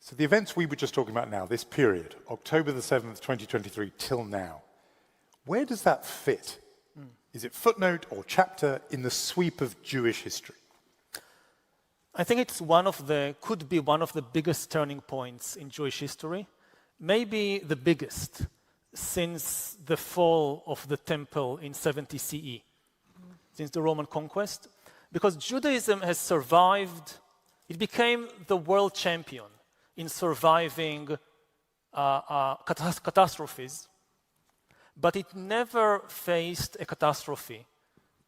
So the events we were just talking about now, this period, October the 7th, 2023, till now, where does that fit? Is it footnote or chapter in the sweep of Jewish history? I think could be one of the biggest turning points in Jewish history, maybe the biggest since the fall of the temple in 70 CE, since the Roman conquest, because Judaism has survived. It became the world champion in surviving catastrophes, but it never faced a catastrophe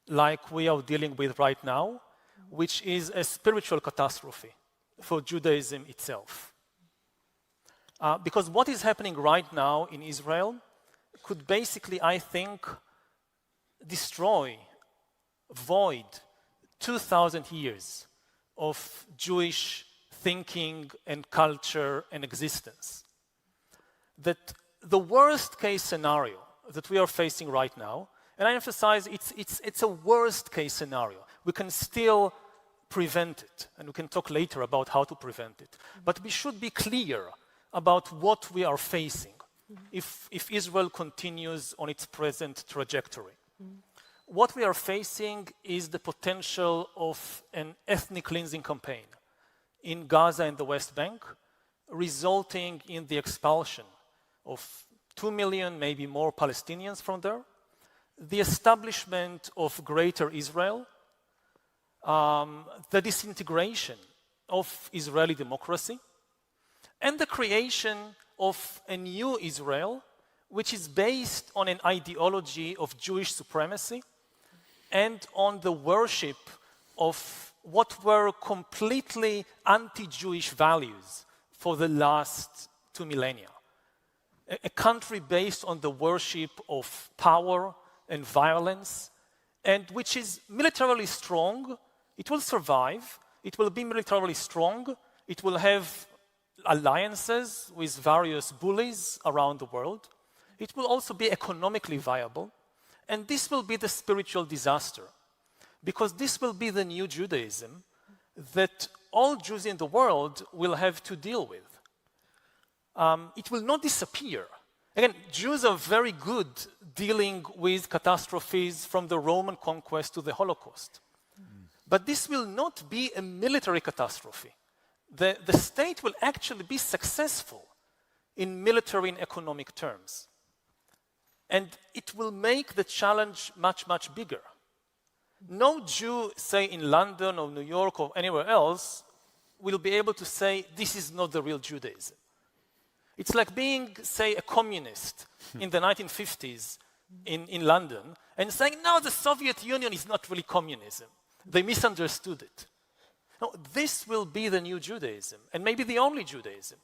like we are dealing with right now, which is a spiritual catastrophe for Judaism itself. Because what is happening right now in Israel could basically, I think, destroy, void 2,000 years of Jewish thinking and culture and existence. That the worst case scenario that we are facing right now, and I emphasize it's a worst case scenario. We can still prevent it, and we can talk later about how to prevent it. But we should be clear about what we are facing if Israel continues on its present trajectory. What we are facing is the potential of an ethnic cleansing campaign in Gaza and the West Bank, resulting in the expulsion of 2 million, maybe more Palestinians from there, the establishment of Greater Israel, the disintegration of Israeli democracy, and the creation of a new Israel, which is based on an ideology of Jewish supremacy and on the worship of what were completely anti-Jewish values for the last 2 millennia. A country based on the worship of power and violence, and which is militarily strong. It will survive, it will be militarily strong, it will have alliances with various bullies around the world. It will also be economically viable, and this will be the spiritual disaster, because this will be the new Judaism that all Jews in the world will have to deal with. It will not disappear. Again, Jews are very good dealing with catastrophes from the Roman conquest to the Holocaust. But this will not be a military catastrophe. The state will actually be successful in military and economic terms. And it will make the challenge much, much bigger. No Jew, say in London or New York or anywhere else, will be able to say, this is not the real Judaism. It's like being, say, a communist in the 1950s in London and saying, no, the Soviet Union is not really communism. They misunderstood it. No, this will be the new Judaism, and maybe the only Judaism.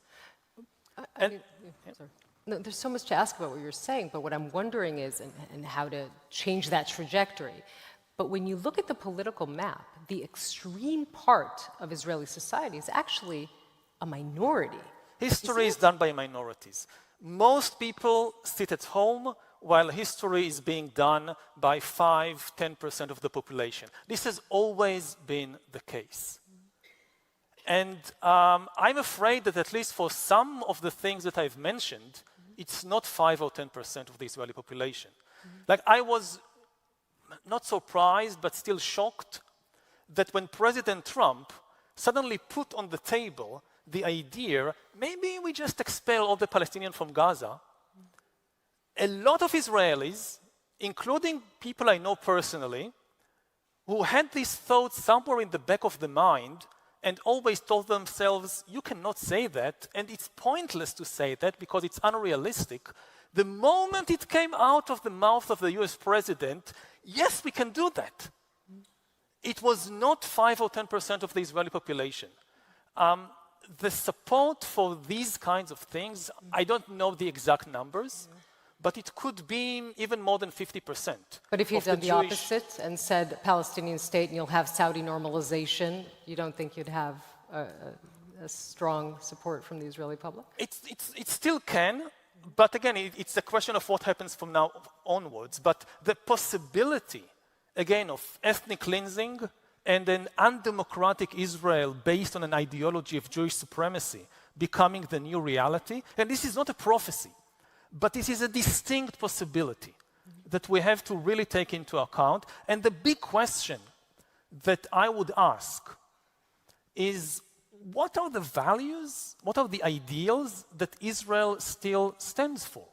No, there's so much to ask about what you're saying, but what I'm wondering is, and how to change that trajectory. But when you look at the political map, the extreme part of Israeli society is actually a minority. History is done by minorities. Most people sit at home while history is being done by 5–10% of the population. This has always been the case. And I'm afraid that at least for some of the things that I've mentioned, it's not 5 or 10% of the Israeli population. Like, I was not surprised, but still shocked that when President Trump suddenly put on the table the idea, maybe we just expel all the Palestinians from Gaza, a lot of Israelis, including people I know personally, who had these thoughts somewhere in the back of the mind and always told themselves, you cannot say that, and it's pointless to say that because it's unrealistic. The moment it came out of the mouth of the US president, yes, we can do that. It was not 5 or 10% of the Israeli population. The support for these kinds of things, I don't know the exact numbers, but it could be even more than 50%. But if you'd done the opposite and said Palestinian state and you'll have Saudi normalization, you don't think you'd have a strong support from the Israeli public? It still can, but again, it's a question of what happens from now onwards. But the possibility, again, of ethnic cleansing and an undemocratic Israel based on an ideology of Jewish supremacy becoming the new reality. And this is not a prophecy, but this is a distinct possibility that we have to really take into account. And the big question that I would ask is, what are the values, what are the ideals that Israel still stands for?